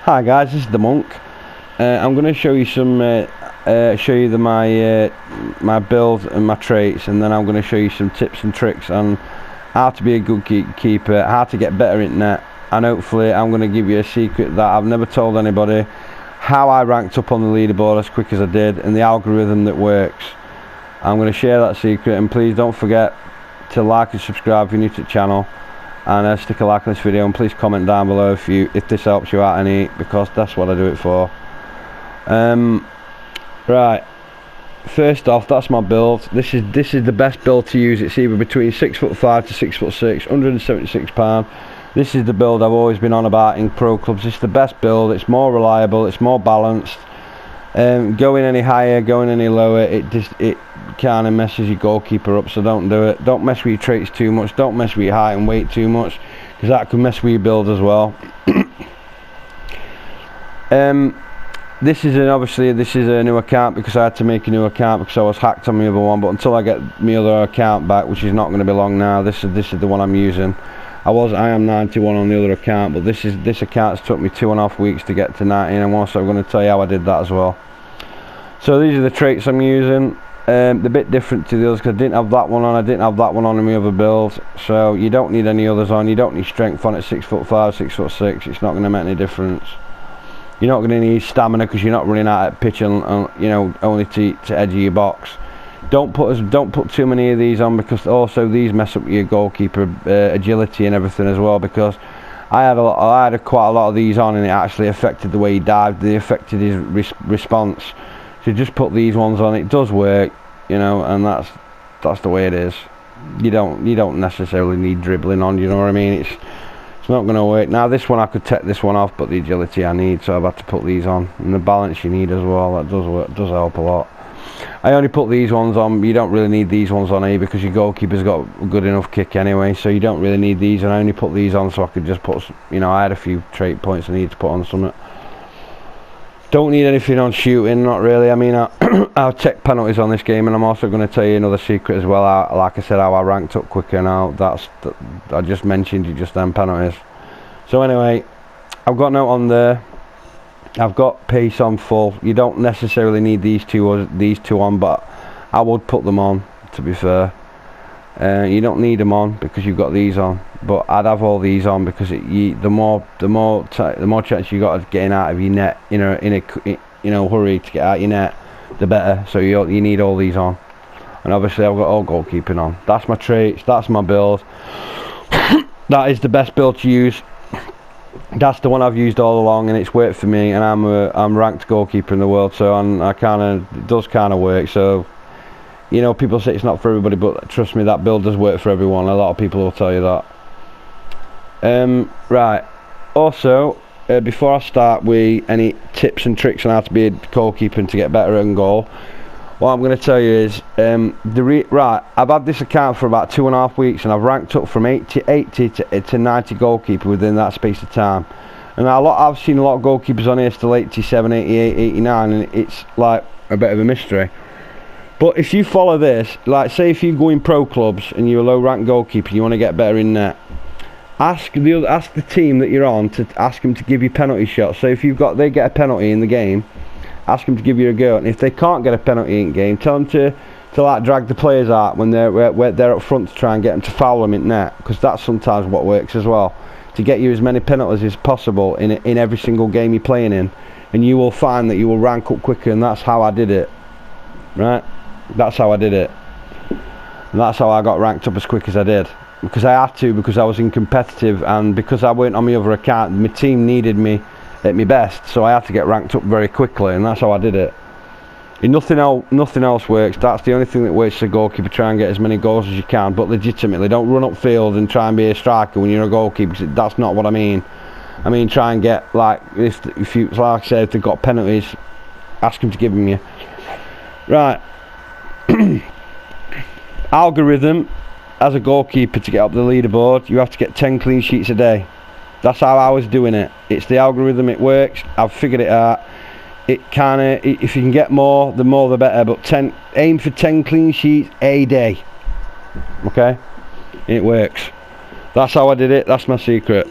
Hi guys, this is the Monk. I'm going to show you my build and my traits, and then I'm going to show you some tips and tricks on how to be a good keeper, how to get better in net, and hopefully I'm going to give you a secret that I've never told anybody, how I ranked up on the leaderboard as quick as I did, and the algorithm that works. I'm going to share that secret, and please don't forget to like and subscribe if you're new to the channel, and stick a like on this video, and please comment down below if this helps you out any, because that's what I do it for. Right, first off, that's my build. This is the best build to use. It's either between 6'5" to 6'6", 176 pound. This is the build I've always been on about in pro clubs. It's the best build. It's more reliable, it's more balanced. Going any higher, going any lower, it kind of messes your goalkeeper up, so don't do it. Don't mess with your traits too much, don't mess with your height and weight too much, because that could mess with your build as well. This is a new account, because I had to make a new account because I was hacked on my other one, but until I get my other account back, which is not going to be long now, this is the one I'm using. I am 91 on the other account, but this account's took me 2.5 weeks to get to 90, and I'm also going to tell you how I did that as well. So these are the traits I'm using. They're a bit different to the others because I didn't have that one on. I didn't have that one on in my other builds, so you don't need any others on. You don't need strength on at 6'5", 6'6". It's not going to make any difference. You're not going to need stamina because you're not running out at pitch and you know, only to edge of your box. Don't put too many of these on, because also these mess up your goalkeeper agility and everything as well. Because I had quite a lot of these on, and it actually affected the way he dived. They affected his response. So just put these ones on. It does work, you know, and that's the way it is. You don't necessarily need dribbling on. You know what I mean? It's not going to work. Now this one I could take this one off, but the agility I need, so I've had to put these on, and the balance you need as well. That does work, does help a lot. I only put these ones on. You don't really need these ones on here because your goalkeeper's got a good enough kick anyway, so you don't really need these. And I only put these on so I could just put, you know, I had a few trait points I needed to put on something. Don't need anything on shooting, not really. I mean, I'll check penalties on this game, and I'm also going to tell you another secret as well. Like I said, how I ranked up quicker now. I just mentioned you just then, penalties. So anyway, I've got note on there. I've got pace on full. You don't necessarily need these two on, but I would put them on, to be fair. You don't need them on because you've got these on, but I'd have all these on because the more chance you got of getting out of your net in a hurry to get out your net, the better. So you need all these on, and obviously I've got all goalkeeping on. That's my traits. That's my build. That is the best build to use. That's the one I've used all along, and it's worked for me. And I'm ranked goalkeeper in the world, so it does kind of work. So, you know, people say it's not for everybody, but trust me, that build does work for everyone. A lot of people will tell you that. Right. Also, before I start with any tips and tricks on how to be a goalkeeper and to get better in goal, what I'm going to tell you is, I've had this account for about 2.5 weeks, and I've ranked up from 80 to 90 goalkeeper within that space of time. And I've seen a lot of goalkeepers on here still 87, 88, 89, and it's like a bit of a mystery. But if you follow this, like say if you go in pro clubs and you're a low ranked goalkeeper and you want to get better in net, ask the team that you're on to ask them to give you penalty shots. So if they get a penalty in the game, ask them to give you a go, and if they can't get a penalty in game, tell them to like drag the players out when they're up front to try and get them to foul them in net, because that's sometimes what works as well, to get you as many penalties as possible in every single game you're playing in, and you will find that you will rank up quicker. And that's how I did it, right? That's how I did it, and that's how I got ranked up as quick as I did, because I had to, because I was in competitive, and because I weren't on my other account, my team needed me at my best, so I had to get ranked up very quickly, and that's how I did it. And nothing else works. That's the only thing that works as a goalkeeper. Try and get as many goals as you can, but legitimately, don't run upfield and try and be a striker when you're a goalkeeper. That's not what I mean. I mean, try and get, like, if you, like I said, if they've got penalties, ask them to give them you. Right. Algorithm, as a goalkeeper, to get up the leaderboard, you have to get 10 clean sheets a day. That's how I was doing it. It's the algorithm, it works. I've figured it out. If you can get more, the more the better, but aim for 10 clean sheets a day. Okay? It works. That's how I did it. That's my secret.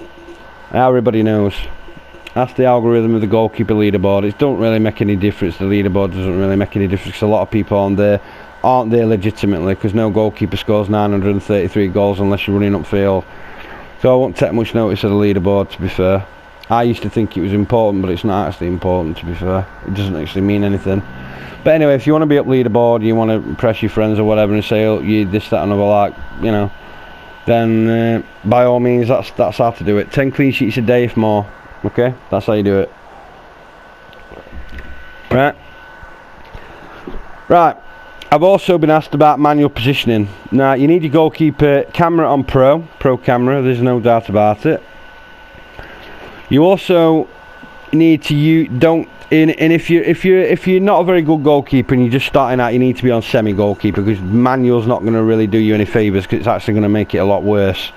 Everybody knows. That's the algorithm of the goalkeeper leaderboard. It don't really make any difference. The leaderboard doesn't really make any difference, because a lot of people on there aren't there legitimately, because no goalkeeper scores 933 goals unless you're running upfield. So I won't take much notice of the leaderboard, to be fair. I used to think it was important, but it's not actually important, to be fair. It doesn't actually mean anything. But anyway, if you want to be up leaderboard, you want to impress your friends or whatever and say, oh, you this, that and other, like, you know, then by all means, that's how to do it. 10 clean sheets a day if more. Okay, that's how you do it. Right, I've also been asked about manual positioning. Now, you need your goalkeeper camera on pro camera, there's no doubt about it. You also need to if you're not a very good goalkeeper and you're just starting out, you need to be on semi goalkeeper, because manual's not going to really do you any favours, because it's actually going to make it a lot worse.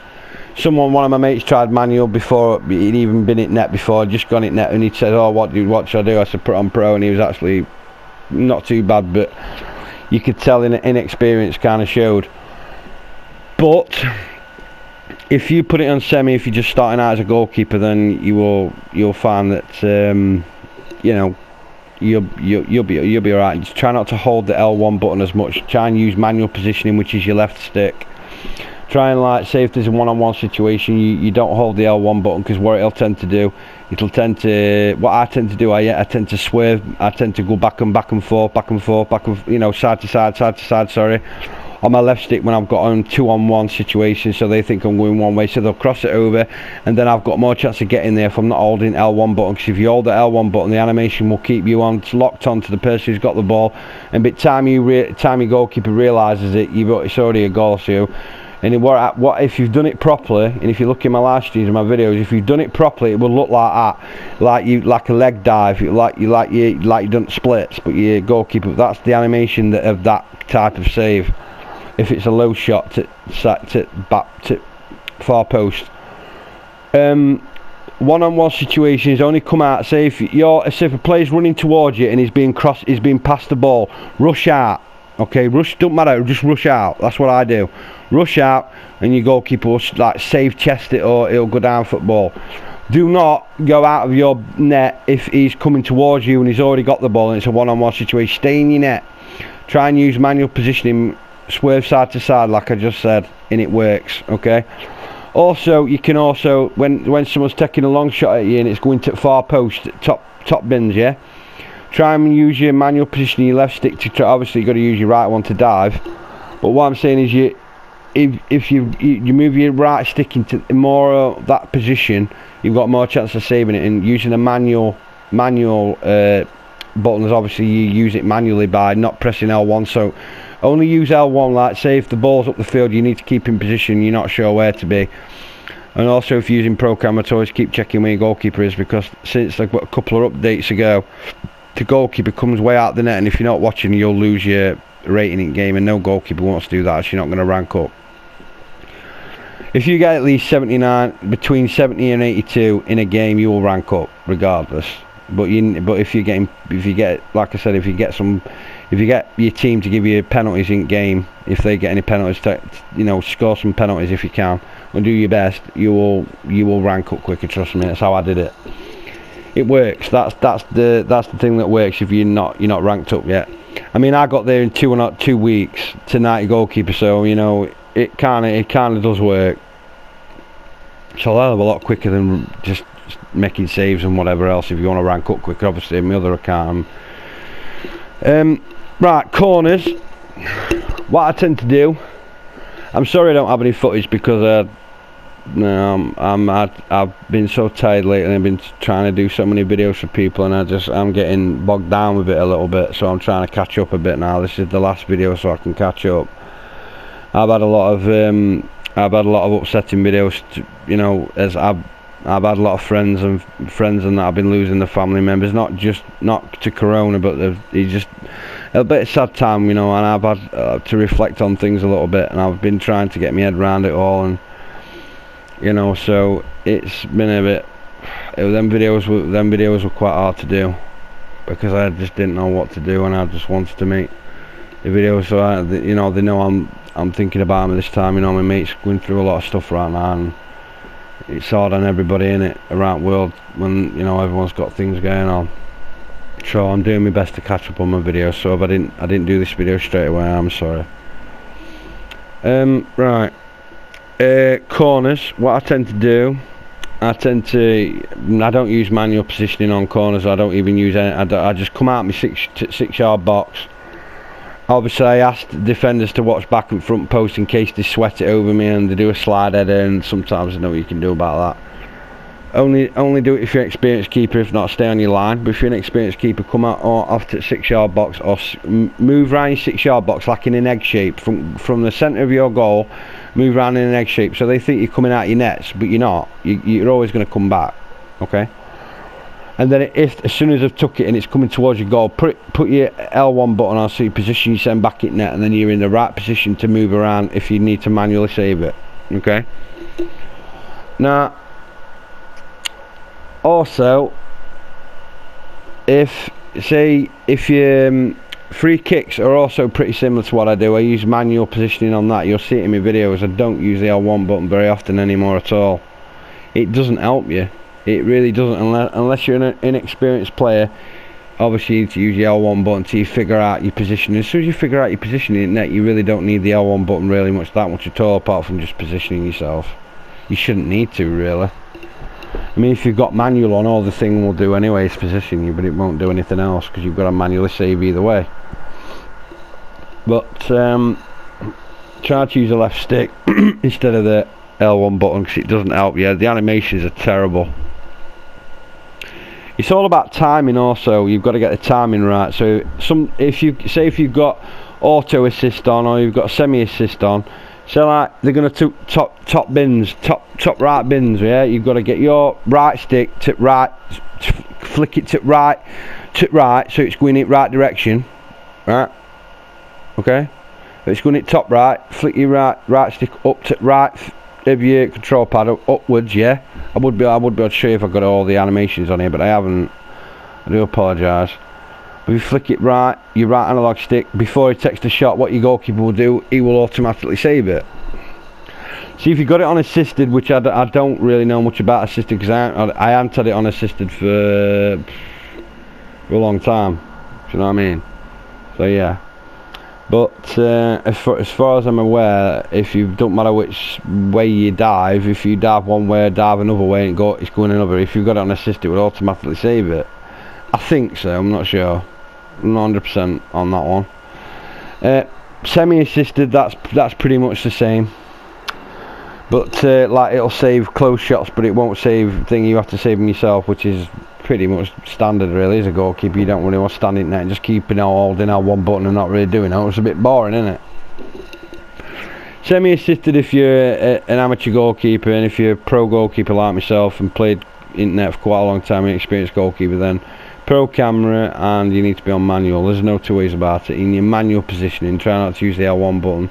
One of my mates tried manual before he'd even been at net before, just gone at net, and he said, oh, what should I do? I said, put on pro, and he was actually not too bad, but you could tell inexperience kind of showed. But if you put it on semi, if you're just starting out as a goalkeeper, then you'll find that you know, you'll be alright. Just try not to hold the L1 button as much. Try and use manual positioning, which is your left stick. Try and, like, say if there's a one-on-one situation, you don't hold the L1 button, because what it'll tend to do, what I tend to do, I tend to swerve, I tend to go back and forth, you know, side to side, sorry, on my left stick when I've got on 2-on-1 situations, so they think I'm going one way, so they'll cross it over, and then I've got more chance of getting there if I'm not holding L1 button, because if you hold the L1 button, the animation will keep you locked on to the person who's got the ball, and by the time your goalkeeper realises it, it's already a goal. So, and what if you've done it properly, and if you look in my live streams and my videos, if you've done it properly, it will look like that, like a leg dive, like you done splits, but your goalkeeper, that's the animation of that type of save. If it's a low shot to far post, one-on-one situations only come out. Say if a player's running towards you and he's being passed the ball, rush out. Okay, don't matter, just rush out. That's what I do. Rush out, and your goalkeeper will, like, save chest it, or it'll go down football. Do not go out of your net if he's coming towards you and he's already got the ball and it's a one-on-one situation. Stay in your net. Try and use manual positioning, swerve side to side like I just said, and it works. Okay. Also, you can when someone's taking a long shot at you and it's going to far post, top bins, yeah. Try and use your manual positioning, your left stick to obviously you've got to use your right one to dive. But what I'm saying is, if you move your right stick into more of that position, you've got more chance of saving it. And using a manual buttons, obviously you use it manually by not pressing L1. So only use L1. Like, say if the ball's up the field, you need to keep in position, you're not sure where to be. And also, if you're using pro camera, to always keep checking where your goalkeeper is, because since like a couple of updates ago, the goalkeeper comes way out the net, and if you're not watching, you'll lose your rating in game, and no goalkeeper wants to do that, so you're not going to rank up. If you get at least 79, between 70 and 82 in a game, you will rank up regardless. But if you get like I said, if you get your team to give you penalties in game, if they get any penalties, score some penalties if you can, and do your best, you will rank up quicker. Trust me, that's how I did it. It works. That's the thing that works if you're not ranked up yet. I mean, I got there in 2 weeks to 90 goalkeeper, so you know it kind of does work. So a lot quicker than just making saves and whatever else. If you want to rank up quicker, obviously in my other account. Right, corners. What I tend to do. I'm sorry I don't have any footage because I've been so tired lately. I've been trying to do so many videos for people, and I'm getting bogged down with it a little bit. So I'm trying to catch up a bit now. This is the last video, so I can catch up. I've had a lot of upsetting videos, as I've had a lot of friends and that I've been losing, the family members, not to Corona, but it's just a bit of sad time, and I've had to reflect on things a little bit, and I've been trying to get my head around it all, and so it's been a bit. Them videos were quite hard to do because I just didn't know what to do, and I just wanted to make the videos so they know I'm thinking about them this time. My mate's going through a lot of stuff right now, and it's hard on everybody in it around the world when, you know, everyone's got things going on. So I'm doing my best to catch up on my videos. So if I didn't do this video straight away, I'm sorry. Right, corners. What I tend to do, I don't use manual positioning on corners. I don't even use any. I just come out my 6-yard box. Obviously, I ask defenders to watch back and front post in case they sweat it over me and they do a slide header, and sometimes I know what you can do about that. Only do it if you're an experienced keeper. If not, stay on your line. But if you're an experienced keeper, come out off to 6-yard box, or move around your 6-yard box like in an egg shape from the centre of your goal. Move around in an egg shape, so they think you're coming out your nets, but you're not. You're always going to come back. Okay. And then as soon as I've took it and it's coming towards your goal, put your L1 button on, so you position your send back at net, and then you're in the right position to move around if you need to manually save it. Okay. Now, also, if your free kicks are also pretty similar to what I do. I use manual positioning on that. You'll see it in my videos. I don't use the L1 button very often anymore at all. It doesn't help you. It really doesn't, unless you're an inexperienced player. Obviously you need to use the L1 button till you figure out your position. As soon as you figure out your position in net, you really don't need the L1 button really that much at all, apart from just positioning yourself. You shouldn't need to, really. I mean, if you've got manual on, all the thing will do anyway is position you, but it won't do anything else because you've got to manually save either way. But try to use the left stick instead of the L1 button, because it doesn't help you. The animations are terrible. It's all about timing also. You've got to get the timing right. So if you've got auto assist on, or you've got semi assist on, so like they're going to top bins, top right bins, yeah, you've got to get your right stick to right, flick it to right, so it's going in the right direction, right? Okay, if it's going in top right, flick your right stick up to right of your control pad upwards, yeah. I would be able to show you if I got all the animations on here, but I haven't. I do apologise. If you flick it right, your right analog stick, before he takes the shot, what your goalkeeper will do, he will automatically save it. See, if you got it on assisted, which I don't really know much about assisted, because I haven't had it on assisted for a long time. Do you know what I mean? So yeah. But as far as I'm aware, if you don't matter which way you dive, if you dive one way, dive another way, and it's going another. If you've got it on assisted, it will automatically save it. I think so. I'm not sure. I'm not 100% on that one. Semi-assisted, that's pretty much the same. But like, it'll save close shots, but it won't save thing you have to save them yourself, which is pretty much standard really as a goalkeeper. You don't really want to stand in there and just keeping holding L1 button and not really doing it. It's a bit boring, isn't it? Semi-assisted if you're an amateur goalkeeper, and if you're a pro goalkeeper like myself and played internet for quite a long time, an experienced goalkeeper, then pro camera, and you need to be on manual. There's no two ways about it. In your manual positioning, try not to use the L1 button.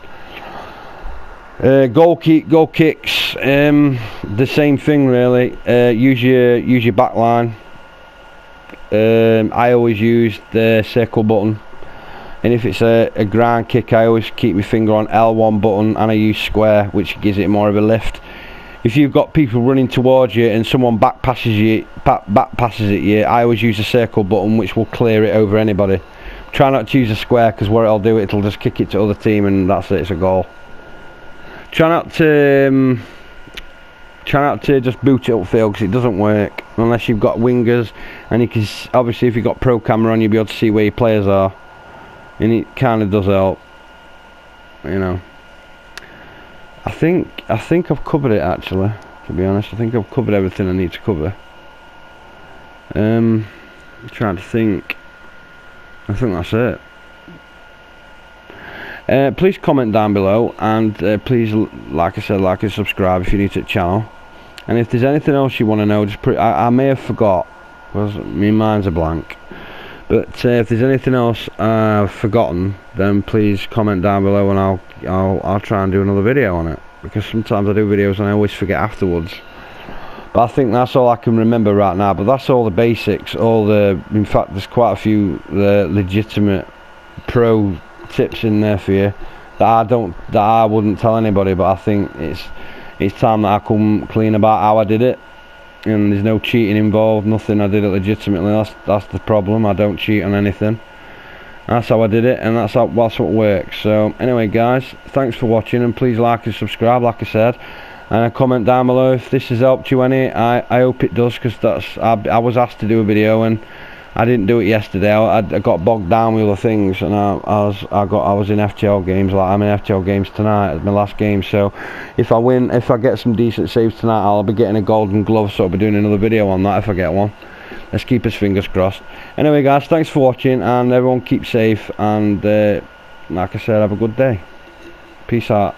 Goal kicks, the same thing really. Use your back line. I always use the circle button, and if it's a ground kick, I always keep my finger on L1 button, and I use square, which gives it more of a lift. If you've got people running towards you and someone back passes at you, I always use the circle button, which will clear it over anybody. Try not to use a square, because what it'll do, it'll just kick it to the other team, and that's it, it's a goal. Try not to just boot it upfield, because it doesn't work unless you've got wingers, and you can obviously, if you've got pro camera on, you'll be able to see where your players are, and it kind of does help, you know. I think I've covered it, actually, to be honest. I think I've covered everything I need to cover. I'm trying to think. I think that's it. Please comment down below, and please, like I said, like and subscribe if you're new to the channel. And if there's anything else you want to know, just I may have forgot, because my mind's a blank. But if there's anything else I've forgotten, then please comment down below, and I'll try and do another video on it. Because sometimes I do videos and I always forget afterwards. But I think that's all I can remember right now. But that's all the basics. In fact, there's quite a few legitimate pro tips in there for you that I wouldn't tell anybody, but I think it's time that I come clean about how I did it, and there's no cheating involved, nothing. I did it legitimately. That's the problem. I don't cheat on anything. That's how I did it, and that's what works. So anyway guys, thanks for watching, and please like and subscribe like I said, and comment down below if this has helped you any. I hope it does, because I was asked to do a video and I didn't do it yesterday. I got bogged down with other things, and I was in FTL games. Like, I'm in FTL games tonight. It's my last game, so if I win, if I get some decent saves tonight, I'll be getting a golden glove, so I'll be doing another video on that if I get one. Let's keep his fingers crossed. Anyway guys, thanks for watching, and everyone keep safe, and like I said, have a good day. Peace out.